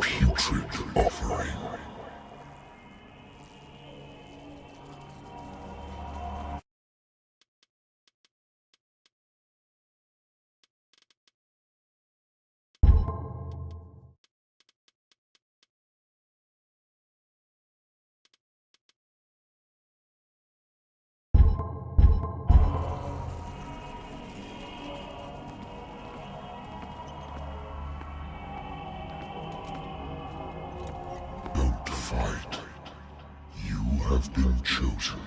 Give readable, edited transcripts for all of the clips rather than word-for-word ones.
putrid offering. Don't fight. You have been chosen.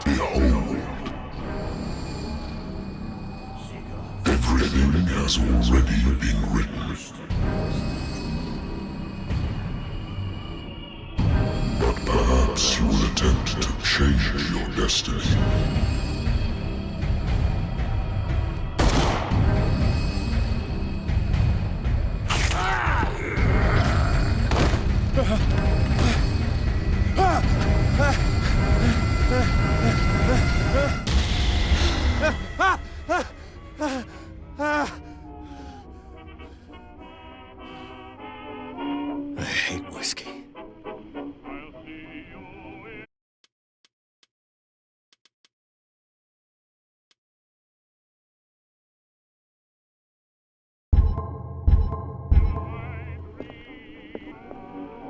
Behold. Everything has already been written. But perhaps you will attempt to change your destiny. I hate whiskey.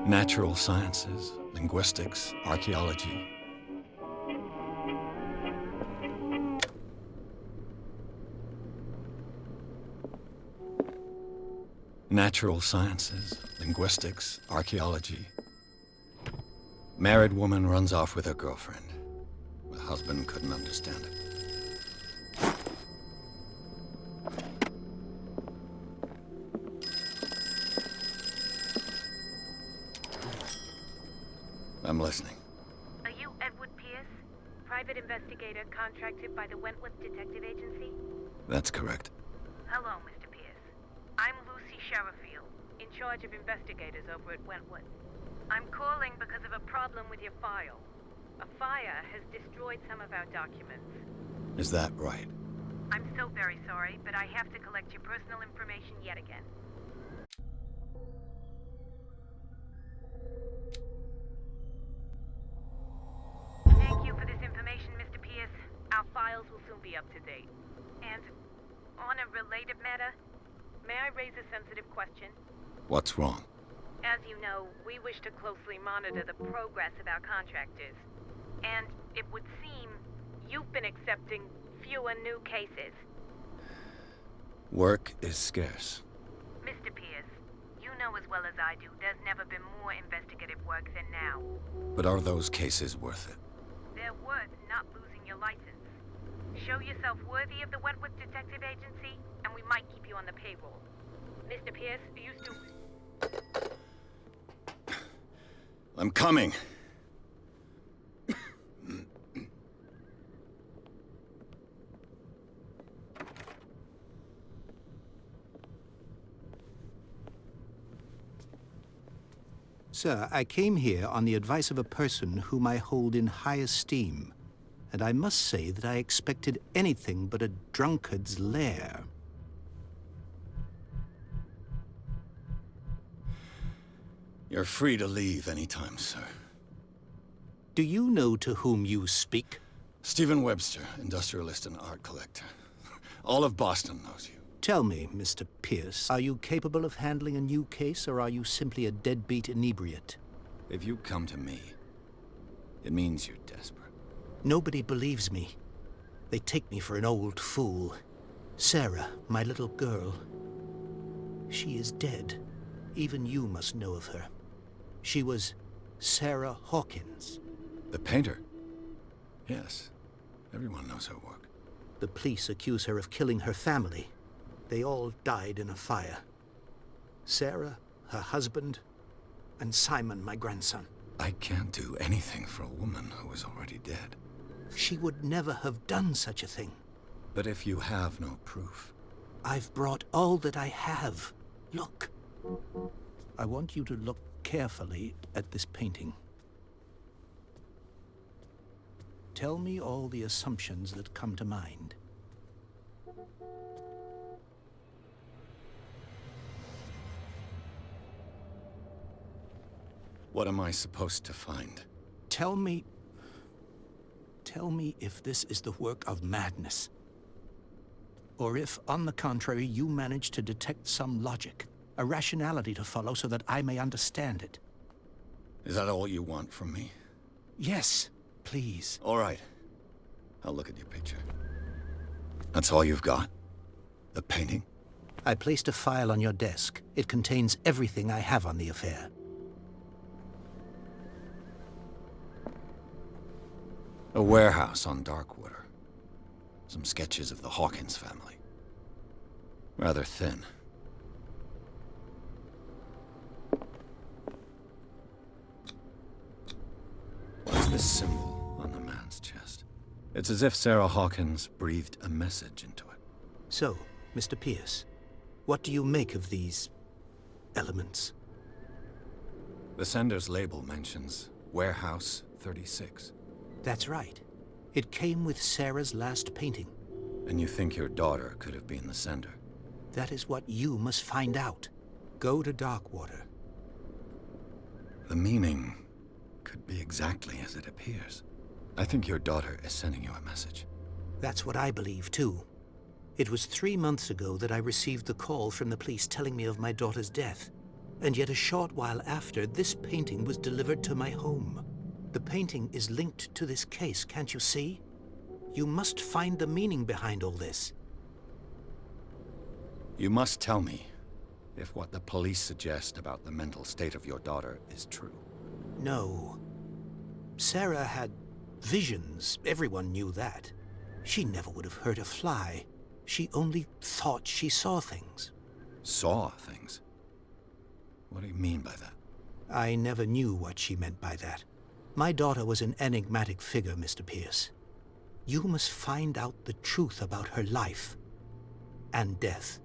Natural sciences, linguistics, archaeology. Natural sciences, linguistics, archaeology. Married woman runs off with her girlfriend. The husband couldn't understand it. I'm listening. Are you Edward Pierce, private investigator contracted by the Wentworth Detective Agency? That's correct. Hello, Mr. Pierce. I'm Lucy Sherifield, in charge of investigators over at Wentworth. I'm calling because of a problem with your file. A fire has destroyed some of our documents. Is that right? I'm so very sorry, but I have to collect your personal information yet again. Thank you for this information, Mr. Pierce. Our files will soon be up to date. And on a related matter, may I raise a sensitive question? What's wrong? As you know, we wish to closely monitor the progress of our contractors. And it would seem you've been accepting fewer new cases. Work is scarce. Mr. Pierce, you know as well as I do, there's never been more investigative work than now. But are those cases worth it? They're worth not losing your license. Show yourself worthy of the Wentworth Detective Agency, and we might keep you on the payroll. Mr. Pierce, are you still... I'm coming. Sir, I came here on the advice of a person whom I hold in high esteem, and I must say that I expected anything but a drunkard's lair. You're free to leave anytime, sir. Do you know to whom you speak? Stephen Webster, industrialist and art collector. All of Boston knows you. Tell me, Mr. Pierce, are you capable of handling a new case, or are you simply a deadbeat inebriate? If you come to me, it means you're desperate. Nobody believes me. They take me for an old fool. Sarah, my little girl, she is dead. Even you must know of her. She was Sarah Hawkins. The painter? Yes. Everyone knows her work. The police accuse her of killing her family. They all died in a fire. Sarah, her husband, and Simon, my grandson. I can't do anything for a woman who is already dead. She would never have done such a thing. But if you have no proof... I've brought all that I have. Look. I want you to look carefully at this painting. Tell me all the assumptions that come to mind. What am I supposed to find? Tell me if this is the work of madness. Or if, on the contrary, you manage to detect some logic, a rationality to follow so that I may understand it. Is that all you want from me? Yes, please. All right. I'll look at your picture. That's all you've got? The painting? I placed a file on your desk. It contains everything I have on the affair. A warehouse on Darkwater. Some sketches of the Hawkins family. Rather thin. What's this symbol on the man's chest? It's as if Sarah Hawkins breathed a message into it. So, Mr. Pierce, what do you make of these elements? The sender's label mentions Warehouse 36. That's right. It came with Sarah's last painting. And you think your daughter could have been the sender? That is what you must find out. Go to Darkwater. The meaning could be exactly as it appears. I think your daughter is sending you a message. That's what I believe, too. It was 3 months ago that I received the call from the police telling me of my daughter's death. And yet a short while after, this painting was delivered to my home. The painting is linked to this case, can't you see? You must find the meaning behind all this. You must tell me if what the police suggest about the mental state of your daughter is true. No. Sarah had visions. Everyone knew that. She never would have hurt a fly. She only thought she saw things. Saw things? What do you mean by that? I never knew what she meant by that. My daughter was an enigmatic figure, Mr. Pierce. You must find out the truth about her life and death.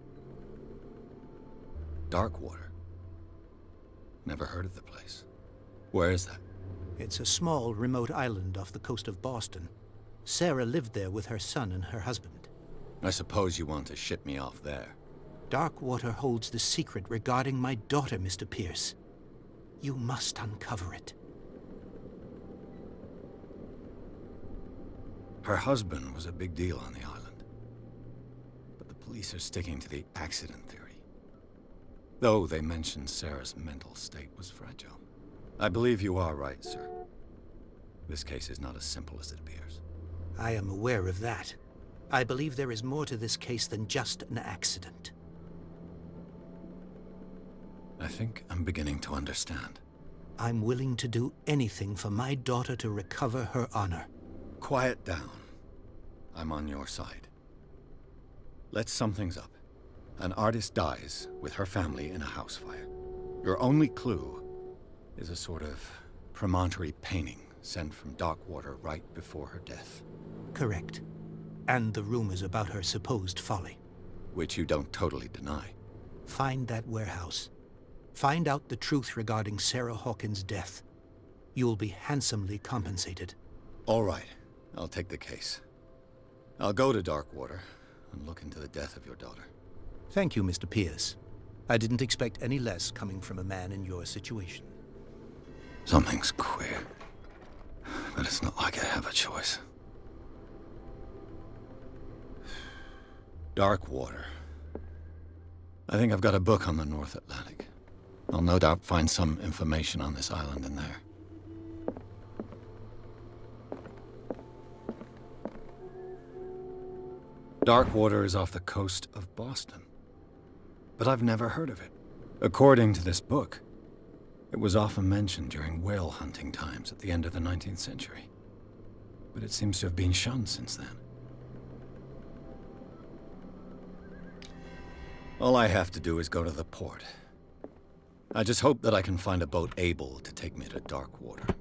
Darkwater? Never heard of the place. Where is that? It's a small, remote island off the coast of Boston. Sarah lived there with her son and her husband. I suppose you want to ship me off there. Darkwater holds the secret regarding my daughter, Mr. Pierce. You must uncover it. Her husband was a big deal on the island. But the police are sticking to the accident theory. Though they mentioned Sarah's mental state was fragile. I believe you are right, sir. This case is not as simple as it appears. I am aware of that. I believe there is more to this case than just an accident. I think I'm beginning to understand. I'm willing to do anything for my daughter to recover her honor. Quiet down. I'm on your side. Let's sum things up. An artist dies with her family in a house fire. Your only clue is a sort of promontory painting sent from Darkwater right before her death. Correct. And the rumors about her supposed folly. Which you don't totally deny. Find that warehouse. Find out the truth regarding Sarah Hawkins' death. You'll be handsomely compensated. All right. I'll take the case. I'll go to Darkwater and look into the death of your daughter. Thank you, Mr. Pierce. I didn't expect any less coming from a man in your situation. Something's queer. But it's not like I have a choice. Darkwater. I think I've got a book on the North Atlantic. I'll no doubt find some information on this island in there. Darkwater is off the coast of Boston. But I've never heard of it. According to this book, it was often mentioned during whale hunting times at the end of the 19th century. But it seems to have been shunned since then. All I have to do is go to the port. I just hope that I can find a boat able to take me to Darkwater.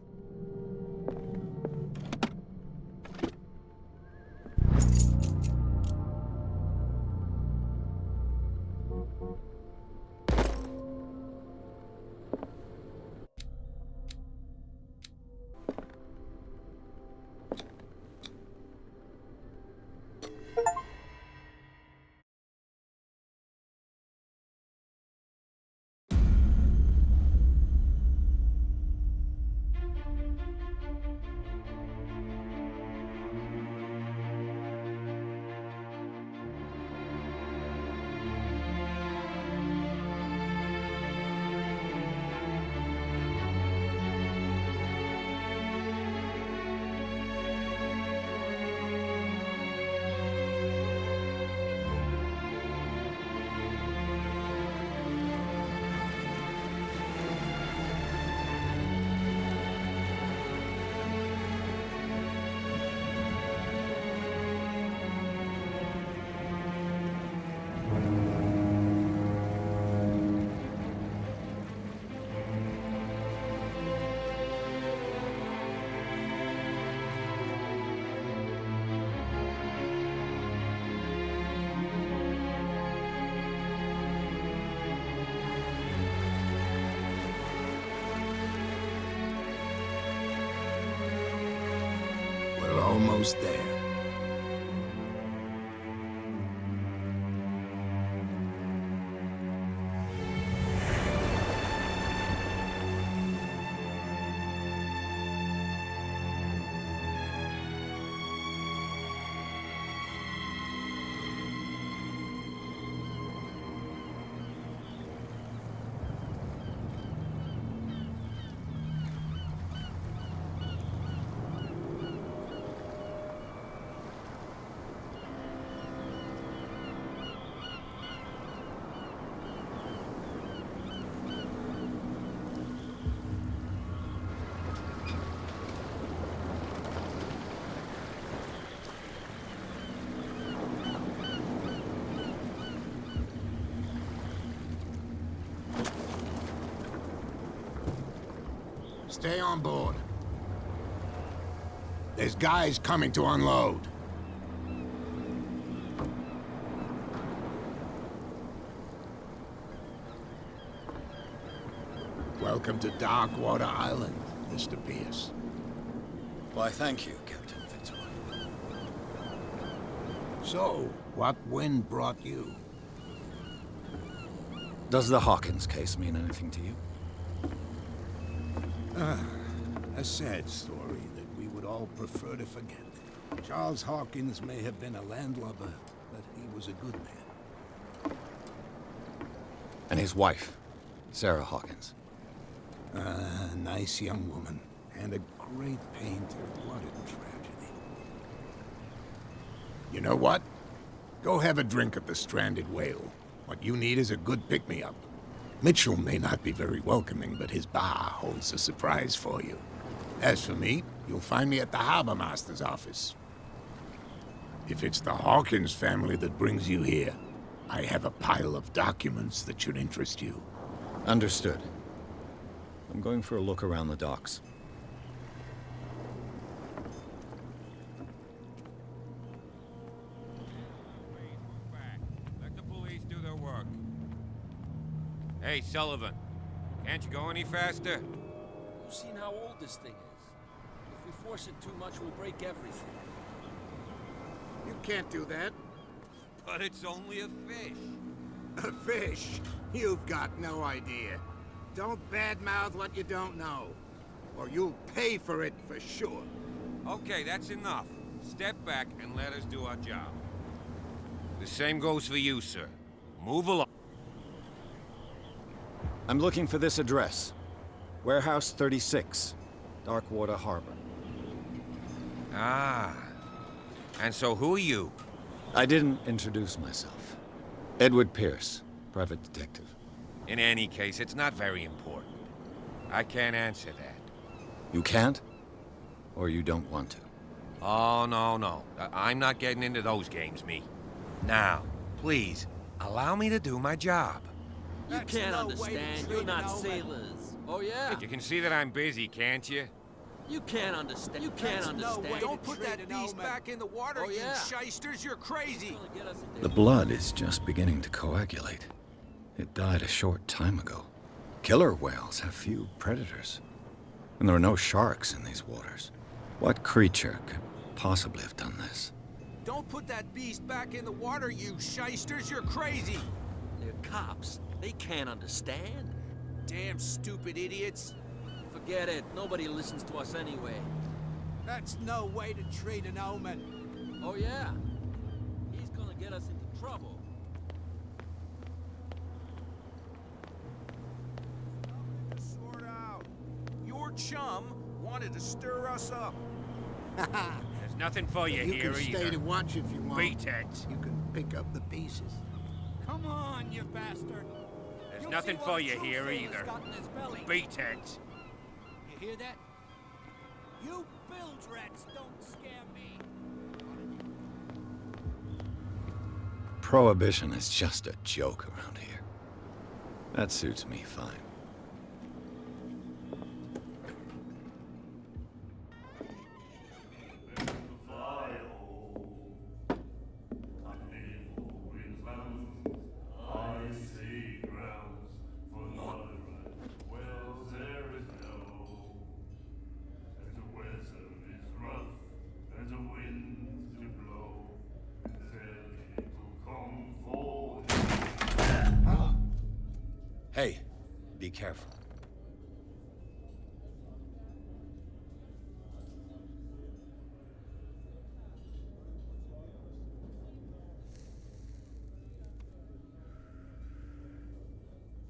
almost there. Stay on board. There's guys coming to unload. Welcome to Darkwater Island, Mr. Pierce. Why, thank you, Captain Fitzroy. So, what wind brought you? Does the Hawkins case mean anything to you? A sad story that we would all prefer to forget. Charles Hawkins may have been a landlubber, but he was a good man. And his wife, Sarah Hawkins. A nice young woman, and a great painter. What a tragedy. You know what? Go have a drink at the Stranded Whale. What you need is a good pick-me-up. Mitchell may not be very welcoming, but his bar holds a surprise for you. As for me, you'll find me at the Harbor Master's office. If it's the Hawkins family that brings you here, I have a pile of documents that should interest you. Understood. I'm going for a look around the docks. Let the police do their work. Hey, Sullivan. Can't you go any faster? You've seen how old this thing is. If we force it too much, we'll break everything. You can't do that. But it's only a fish. A fish? You've got no idea. Don't badmouth what you don't know, or you'll pay for it for sure. Okay, that's enough. Step back and let us do our job. The same goes for you, sir. Move along. I'm looking for this address. Warehouse 36, Darkwater Harbor. Ah. And so who are you? I didn't introduce myself. Edward Pierce, private detective. In any case, it's not very important. I can't answer that. You can't? Or you don't want to? Oh, no. I'm not getting into those games, me. Now, please, allow me to do my job. You can't understand. You're not sailors. Oh, yeah? You can see that I'm busy, can't you? You can't understand. You can't understand. Don't put that beast back in the water, Oh, yeah. you shysters. You're crazy. The blood is just beginning to coagulate. It died a short time ago. Killer whales have few predators. And there are no sharks in these waters. What creature could possibly have done this? Don't put that beast back in the water, you shysters. You're crazy. They're cops. They can't understand. Damn stupid idiots. Forget it. Nobody listens to us anyway. That's no way to treat an omen. Oh, yeah? He's gonna get us into trouble. Sort out. Your chum wanted to stir us up. There's nothing for you, You here can either. stay to watch if you want. Beat it. You can pick up the pieces. Come on, you bastard. There's nothing for you here either. Beat it. You hear that? You bilge rats don't scare me. Prohibition is just a joke around here. That suits me fine. And the careful.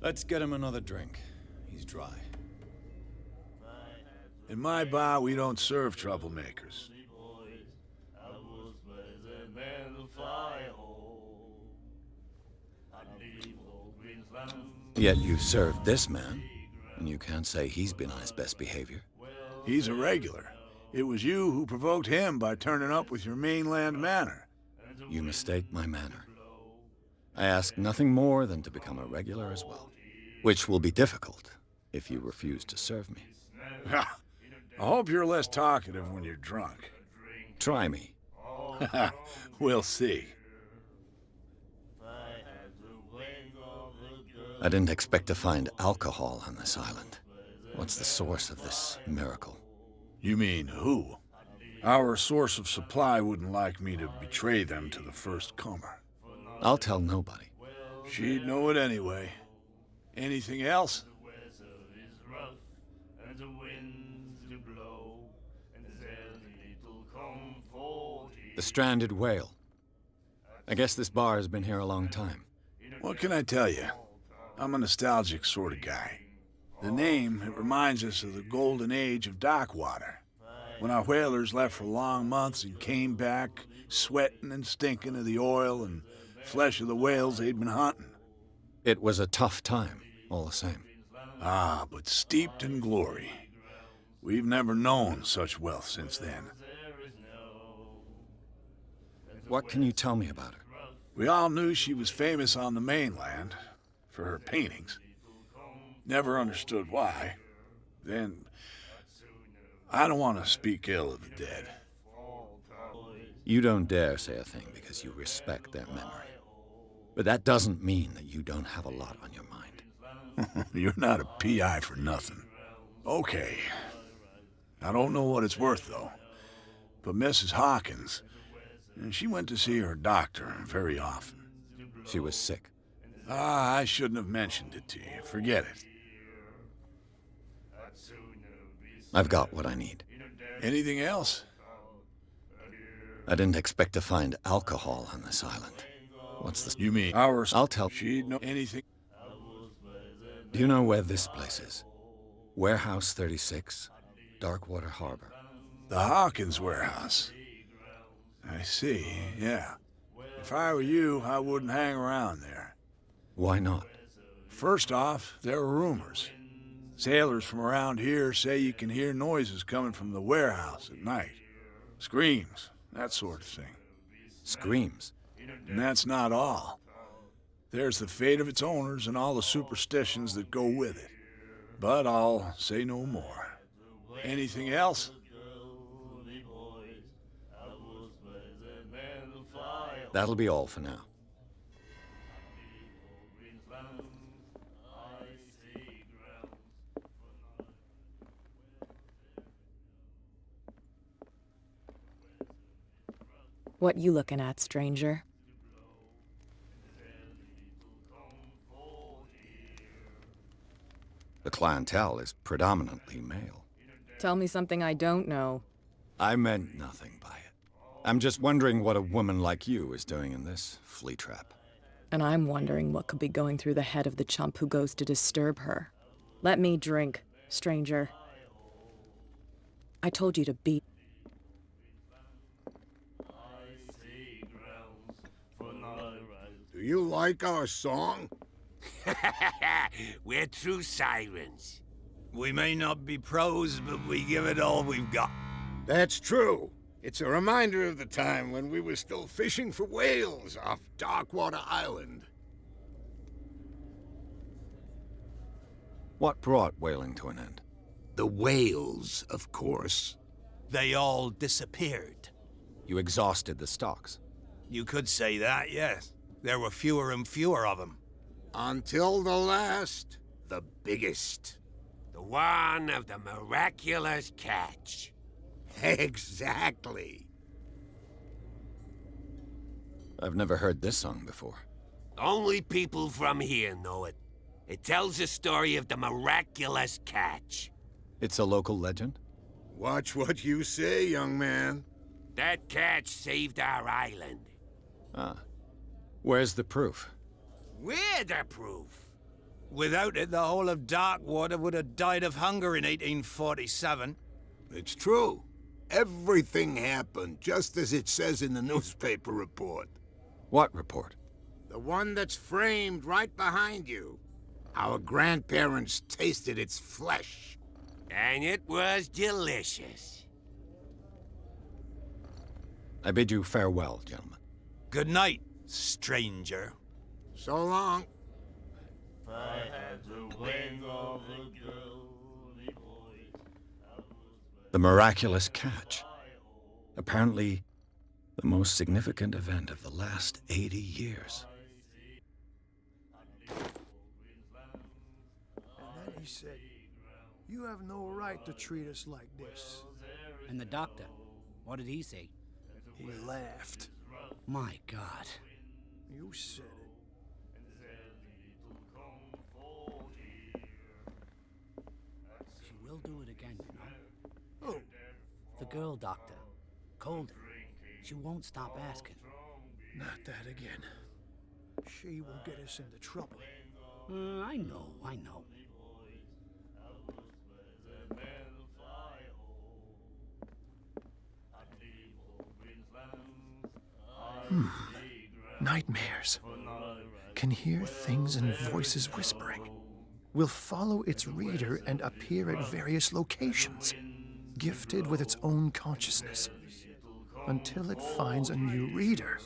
Let's get him another drink. He's dry. In my bar, we don't serve troublemakers. Yet you served this man, and you can't say he's been on his best behavior. He's a regular. It was you who provoked him by turning up with your mainland manner. You mistake my manner. I ask nothing more than to become a regular as well, which will be difficult if you refuse to serve me. I hope you're less talkative when you're drunk. Try me. We'll see. I didn't expect to find alcohol on this island. What's the source of this miracle? You mean who? Our source of supply wouldn't like me to betray them to the first comer. I'll tell nobody. She'd know it anyway. Anything else? The stranded whale. I guess this bar has been here a long time. What can I tell you? I'm a nostalgic sort of guy. The name, it reminds us of the golden age of dock water. When our whalers left for long months and came back, sweating and stinking of the oil and flesh of the whales they'd been hunting. It was a tough time, all the same. Ah, but steeped in glory. We've never known such wealth since then. What can you tell me about her? We all knew she was famous on the mainland for her paintings. Never understood why. Then, I don't want to speak ill of the dead. You don't dare say a thing because you respect their memory. But that doesn't mean that you don't have a lot on your mind. You're not a PI for nothing. Okay. I don't know what it's worth, though. But Mrs. Hawkins, she went to see her doctor very often. She was sick. Ah, I shouldn't have mentioned it to you. Forget it. I've got what I need. Anything else? I didn't expect to find alcohol on this island. What's this? You mean ours? I'll tell. She'd know anything. Do you know where this place is? Warehouse 36, Darkwater Harbor. The Hawkins warehouse. I see, yeah. If I were you, I wouldn't hang around there. Why not? First off, there are rumors. Sailors from around here say you can hear noises coming from the warehouse at night. Screams, that sort of thing. Screams? And that's not all. There's the fate of its owners and all the superstitions that go with it. But I'll say no more. Anything else? That'll be all for now. What you looking at, stranger? The clientele is predominantly male. Tell me something I don't know. I meant nothing by it. I'm just wondering what a woman like you is doing in this flea trap. And I'm wondering what could be going through the head of the chump who goes to disturb her. Let me drink, stranger. I told you to be. Do you like our song? We're true sirens. We may not be pros, but we give it all we've got. That's true. It's a reminder of the time when we were still fishing for whales off Darkwater Island. What brought whaling to an end? The whales, of course. They all disappeared. You exhausted the stocks. You could say that, yes. There were fewer and fewer of them. Until the last, the biggest. The one of the miraculous catch. Exactly. I've never heard this song before. Only people from here know it. It tells the story of the miraculous catch. It's a local legend? Watch what you say, young man. That catch saved our island. Ah. Where's the proof? We're the proof. Without it, the whole of Darkwater would have died of hunger in 1847. It's true. Everything happened just as it says in the newspaper report. What report? The one that's framed right behind you. Our grandparents tasted its flesh. And it was delicious. I bid you farewell, gentlemen. Good night, stranger. So long. The miraculous catch. Apparently, the most significant event of the last 80 years. And then he said, "You have no right to treat us like this." And the doctor, what did he say? He laughed. My God. You said it. She will do it again, you know. Oh, The girl doctor. Colden. She won't stop asking. not that again. She will get us into trouble. I know. Nightmares. Can hear things and voices whispering. Will follow its reader and appear at various locations, gifted with its own consciousness, until it finds a new reader.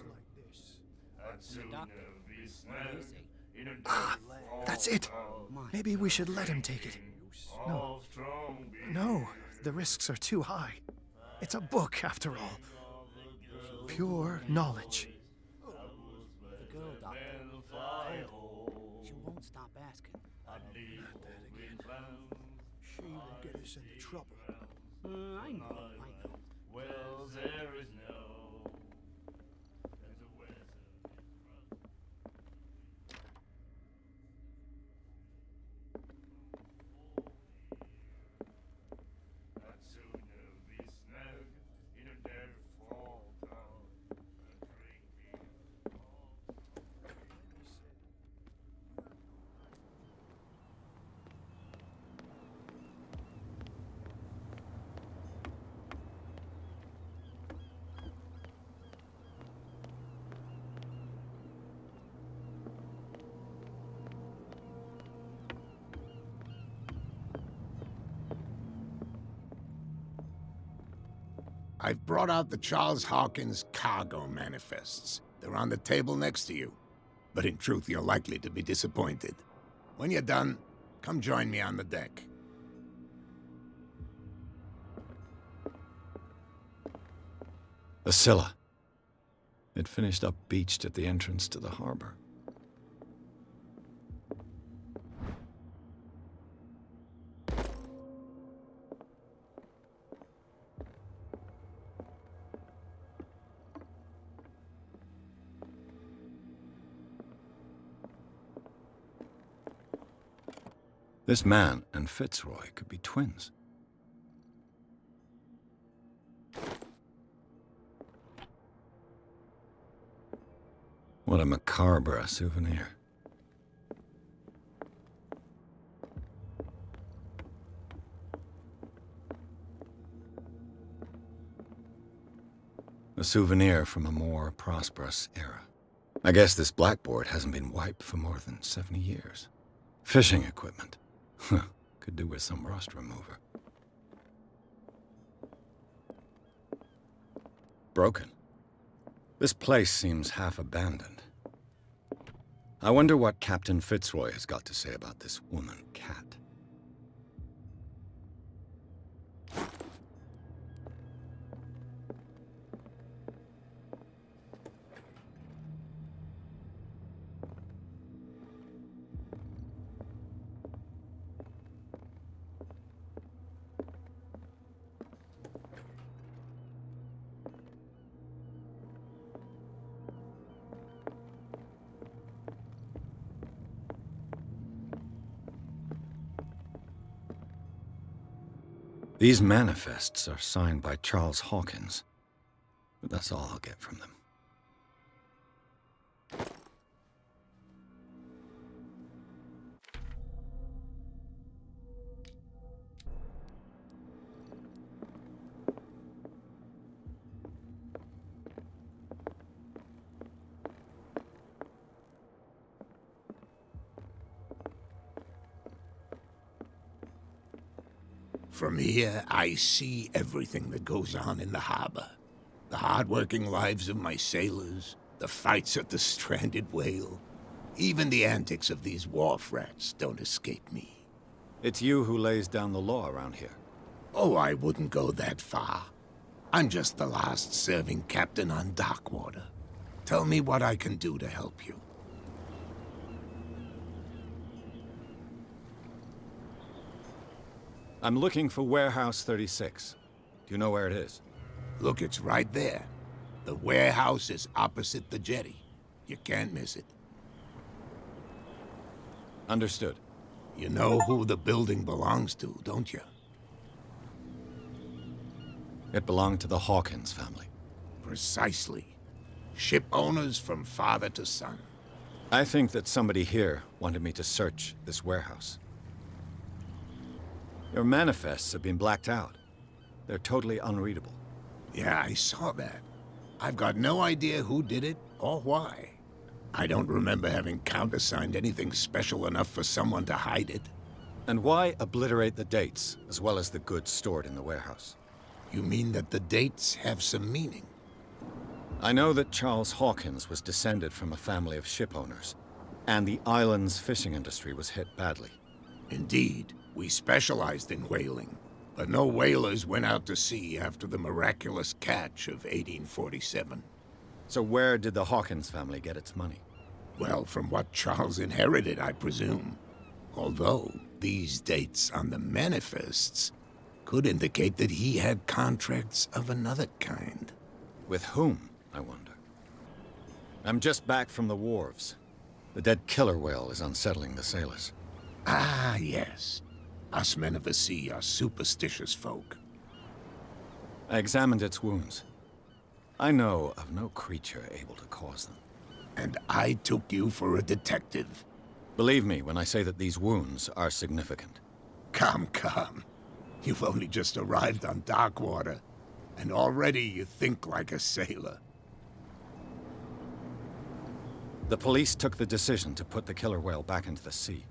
The doctor, what did he say? Ah, that's it. Maybe we should let him take it. No, the risks are too high. It's a book, after all. Pure knowledge. The girl doctor. Colden. She won't stop asking. Not that again. She will get us into trouble. I know. I've brought out the Charles Hawkins cargo manifests. They're on the table next to you. But in truth, you're likely to be disappointed. When you're done, come join me on the deck. The Scylla. It finished up beached at the entrance to the harbor. This man and Fitzroy could be twins. What a macabre souvenir. A souvenir from a more prosperous era. I guess this blackboard hasn't been wiped for more than 70 years. Fishing equipment. Could do with some rust remover. Broken. This place seems half abandoned. I wonder what Captain Fitzroy has got to say about this woman cat. These manifests are signed by Charles Hawkins, but that's all I'll get from them. From here, I see everything that goes on in the harbor. The hard-working lives of my sailors, the fights at the stranded whale. Even the antics of these wharf rats don't escape me. It's you who lays down the law around here. Oh, I wouldn't go that far. I'm just the last serving captain on Darkwater. Tell me what I can do to help you. I'm looking for Warehouse 36. Do you know where it is? Look, it's right there. The warehouse is opposite the jetty. You can't miss it. Understood. You know who the building belongs to, don't you? It belonged to the Hawkins family. Precisely. Ship owners from father to son. I think that somebody here wanted me to search this warehouse. Your manifests have been blacked out. They're totally unreadable. Yeah, I saw that. I've got no idea who did it or why. I don't remember having countersigned anything special enough for someone to hide it. And why obliterate the dates, as well as the goods stored in the warehouse? You mean that the dates have some meaning? I know that Charles Hawkins was descended from a family of ship owners, and the island's fishing industry was hit badly. Indeed. We specialized in whaling, but no whalers went out to sea after the miraculous catch of 1847. So where did the Hawkins family get its money? Well, from what Charles inherited, I presume. Although, these dates on the manifests could indicate that he had contracts of another kind. With whom, I wonder? I'm just back from the wharves. The dead killer whale is unsettling the sailors. Ah, yes. Us men of the sea are superstitious folk. I examined its wounds. I know of no creature able to cause them. And I took you for a detective. Believe me when I say that these wounds are significant. Come. You've only just arrived on Darkwater, and already you think like a sailor. The police took the decision to put the killer whale back into the sea.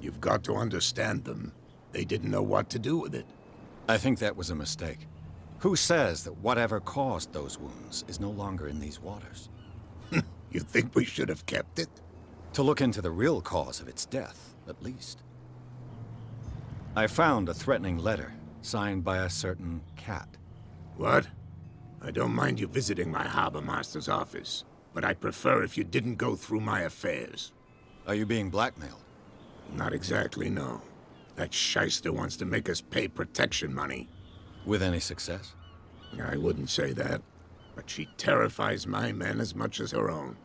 You've got to understand them. They didn't know what to do with it. I think that was a mistake. Who says that whatever caused those wounds is no longer in these waters? You think we should have kept it? To look into the real cause of its death, at least. I found a threatening letter, signed by a certain cat. What? I don't mind you visiting my harbor master's office, but I'd prefer if you didn't go through my affairs. Are you being blackmailed? Not exactly, no. That shyster wants to make us pay protection money. With any success? I wouldn't say that, but she terrifies my men as much as her own.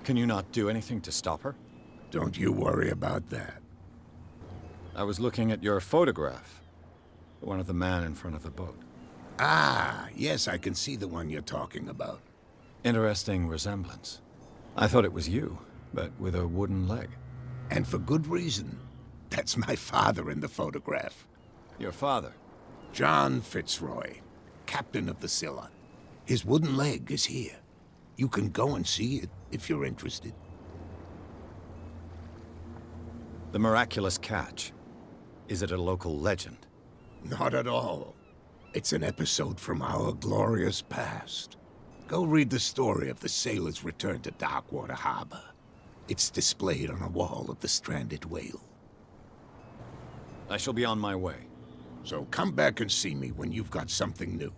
Can you not do anything to stop her? Don't you worry about that. I was looking at your photograph. The one of the man in front of the boat. Ah, yes, I can see the one you're talking about. Interesting resemblance. I thought it was you, but with a wooden leg. And for good reason. That's my father in the photograph. Your father? John Fitzroy, captain of the Scylla. His wooden leg is here. You can go and see it if you're interested. The miraculous catch. Is it a local legend? Not at all. It's an episode from our glorious past. Go read the story of the sailor's return to Darkwater Harbor. It's displayed on a wall of the stranded whale. I shall be on my way. So come back and see me when you've got something new.